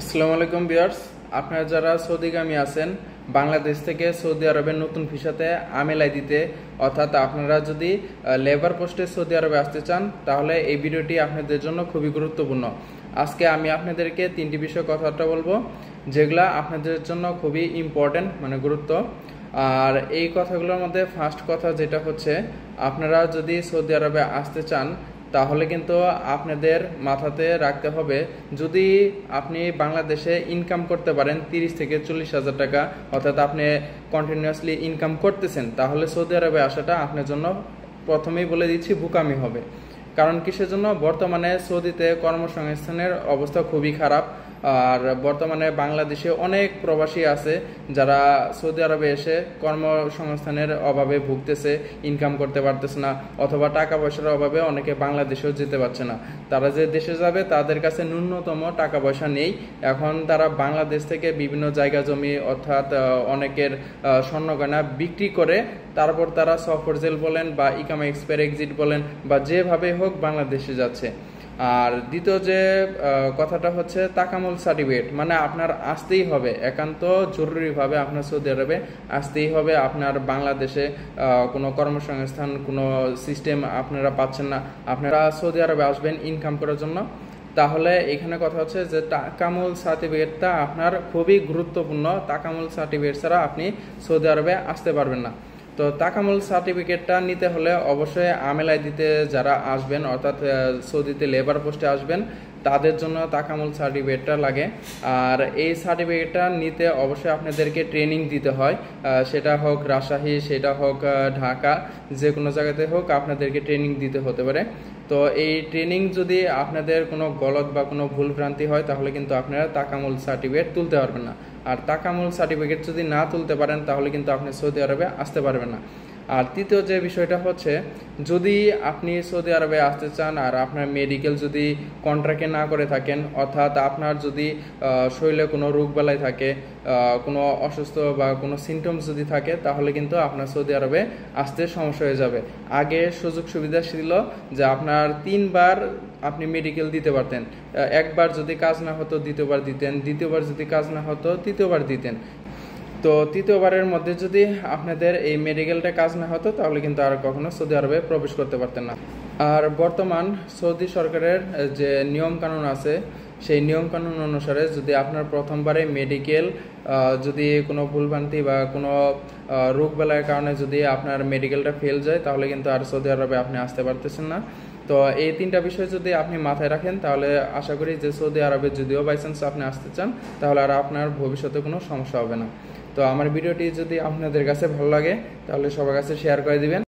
আসসালামু আলাইকুম ভিউয়ার্স, আপনারা যারা সৌদিগামী আছেন বাংলাদেশ থেকে সৌদি আরবের নতুন ভিসাতে আমেলাই দিতে, অর্থাৎ আপনারা যদি লেবার পোস্টে সৌদি আরবে আসতে চান তাহলে এই ভিডিওটি আপনাদের জন্য খুবই গুরুত্বপূর্ণ। আজকে আমি আপনাদেরকে তিনটি বিষয় কথাবার্তা বলবো যেগুলা আপনাদের জন্য খুবই ইম্পর্টেন্ট, মানে গুরুত্ব। আর এই কথাগুলোর মধ্যে ফার্স্ট কথা যেটা হচ্ছে, আপনারা যদি সৌদি আরবে আসতে চান তাহলে কিন্তু আপনাদের মাথাতে রাখতে হবে, যদি আপনি বাংলাদেশে ইনকাম করতে পারেন 30 থেকে 40 হাজার টাকা, অর্থাৎ আপনি কন্টিনিউয়াসলি ইনকাম করতেছেন, তাহলে সৌদি আরবে আসাটা আপনার জন্য প্রথমেই বলে দিচ্ছি বোকামি হবে। কারণ কিসের জন্য? বর্তমানে সৌদিতে কর্মসংস্থানের অবস্থা খুবই খারাপ। আর বর্তমানে বাংলাদেশে অনেক প্রবাসী আছে যারা সৌদি আরবে এসে কর্মসংস্থানের অভাবে ভুগতেছে, ইনকাম করতে পারতেছে না, অথবা টাকা পয়সার অভাবে অনেকে বাংলাদেশেও যেতে পারছে না। তারা যে দেশে যাবে তাদের কাছে ন্যূনতম টাকা পয়সা নেই। এখন তারা বাংলাদেশ থেকে বিভিন্ন জায়গা জমি, অর্থাৎ অনেকের স্বর্ণগয়না বিক্রি করে তারপর তারা সফর জেল বলেন বা ইকামা এক্সপায়ার এক্সিট বলেন বা যেভাবে হোক বাংলাদেশে যাচ্ছে। আর দ্বিতীয় যে কথাটা হচ্ছে তাকামুল সার্টিফিকেট, মানে আপনার আসতেই হবে, একান্ত জরুরিভাবে আপনার সৌদি আরবে আসতেই হবে। আপনার বাংলাদেশে কোনো কর্মসংস্থান, কোনো সিস্টেম আপনারা পাচ্ছেন না, আপনারা সৌদি আরবে আসবেন ইনকাম করার জন্য, তাহলে এখানে কথা হচ্ছে যে তাকামুল সার্টিফিকেটটা আপনার খুবই গুরুত্বপূর্ণ। তাকামুল সার্টিফিকেট ছাড়া আপনি সৌদি আরবে আসতে পারবেন না। তো তাকামুল সার্টিফিকেটটা নিতে হলে অবশ্যই আমেলাই দিতে যারা আসবেন, অর্থাৎ সৌদিতে লেবার পোস্টে আসবেন, তাদের জন্য তাকামুল সার্টিফিকেটটা লাগে। আর এই সার্টিফিকেটটা নিতে অবশ্যই আপনাদেরকে ট্রেনিং দিতে হয়, সেটা হোক রাজশাহী, সেটা হোক ঢাকা, যে কোনো জায়গাতে হোক আপনাদেরকে ট্রেনিং দিতে হতে পারে। তো এই ট্রেনিং যদি আপনাদের কোনো গলত বা কোনো ভুল ভ্রান্তি হয় তাহলে কিন্তু আপনারা তাকামুল সার্টিফিকেট তুলতে পারবেন না। আর তাকামুল সার্টিফিকেট যদি না তুলতে পারেন তাহলে কিন্তু আপনি সৌদি আরবে আসতে পারবেন না। আর তৃতীয় যে বিষয়টা হচ্ছে, যদি আপনি সৌদি আরবে আসতে চান আর আপনার মেডিকেল যদি কন্ট্রাক্টে না করে থাকেন, অর্থাৎ আপনার যদি শরীরে কোনো রোগবালাই থাকে, কোনো অসুস্থ বা কোনো সিমটমস যদি থাকে, তাহলে কিন্তু আপনার সৌদি আরবে আসতে সমস্যা হয়ে যাবে। আগে সুযোগ সুবিধা ছিল যে আপনার 3বার আপনি মেডিকেল দিতে পারতেন, একবার যদি কাজ না হতো দ্বিতীয়বার দিতেন, দ্বিতীয়বার যদি কাজ না হতো তৃতীয়বার দিতেন। তো তৃতীয়বারের মধ্যে যদি আপনাদের এই মেডিকেলটা কাজ না হতো তাহলে কিন্তু আর কখনো সৌদি আরবে প্রবেশ করতে পারতেন না। আর বর্তমান সৌদি সরকারের যে নিয়ম কানুন আছে, সেই নিয়ম কানুন অনুসারে যদি আপনার প্রথমবারে মেডিকেল যদি কোনো ভুলভ্রান্তি বা কোনো রোগবালার কারণে যদি আপনার মেডিকেলটা ফেল যায় তাহলে কিন্তু আর সৌদি আরবে আপনি আসতে পারতেছেন না। তো এই তিনটা বিষয় যদি আপনি মাথায় রাখেন তাহলে আশা করি যে সৌদি আরবে যদিও বাই চান্স আপনি আসতে চান তাহলে আর আপনার ভবিষ্যতে কোনো সমস্যা হবে না। তো আমার ভিডিওটি যদি আপনাদের কাছে ভালো লাগে তাহলে সবার কাছে শেয়ার করে দিবেন।